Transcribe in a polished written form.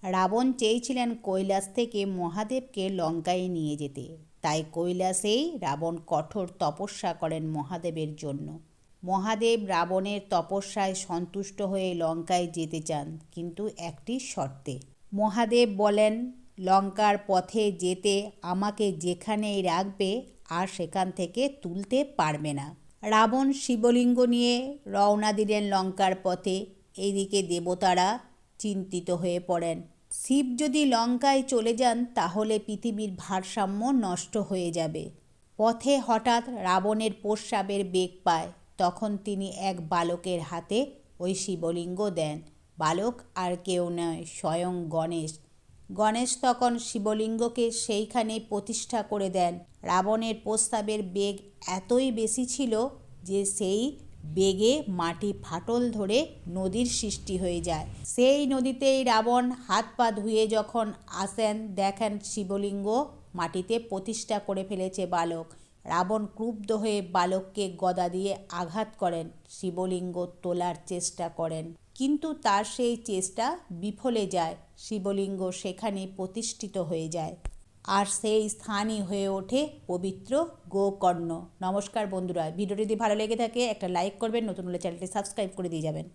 রাবণ চেয়েছিলেন কৈলাস থেকে মহাদেবকে লঙ্কায় নিয়ে যেতে, তাই কৈলাসেই রাবণ কঠোর তপস্যা করেন মহাদেবের জন্য। মহাদেব রাবণের তপস্যায় সন্তুষ্ট হয়ে লঙ্কায় যেতে চান, কিন্তু একটি শর্তে। মহাদেব বলেন, লঙ্কার পথে যেতে আমাকে যেখানেই রাখবে আর সেখান থেকে তুলতে পারবে না। রাবণ শিবলিঙ্গ নিয়ে রওনা দিলেন লঙ্কার পথে। এইদিকে দেবতারা চিন্তিত হয়ে পড়েন। শিব যদি লঙ্কায় চলে যান তাহলে পৃথিবীর ভারসাম্য নষ্ট হয়ে যাবে। পথে হঠাৎ রাবণের প্রস্রাবের বেগ পায়। তখন তিনি এক বালকের হাতে ওই শিবলিঙ্গ দেন। বালক আর কেউ নয়, স্বয়ং গণেশ। গণেশ তখন শিবলিঙ্গকে সেইখানে প্রতিষ্ঠা করে দেন। রাবণের প্রস্রাবের বেগ এতই বেশি ছিল যে সেই বেগে মাটি ফাটল ধরে নদীর সৃষ্টি হয়ে যায়। সেই নদীতেই রাবণ হাত পা ধুয়ে যখন আসেন, দেখেন শিবলিঙ্গ মাটিতে প্রতিষ্ঠা করে ফেলেছে বালক। রাবণ ক্রুদ্ধ হয়ে বালককে গদা দিয়ে আঘাত করেন। শিবলিঙ্গ তোলার চেষ্টা করেন, কিন্তু তার সেই চেষ্টা বিফলে যায়। শিবলিঙ্গ সেখানে প্রতিষ্ঠিত হয়ে যায়, আর সেই স্থানই হয়ে ওঠে পবিত্র গোকর্ণ। নমস্কার বন্ধুরা, ভিডিওটি যদি ভালো লেগে থাকে একটা লাইক করবেন, নতুন হলে চ্যানেলটি সাবস্ক্রাইব করে দিয়ে যাবেন।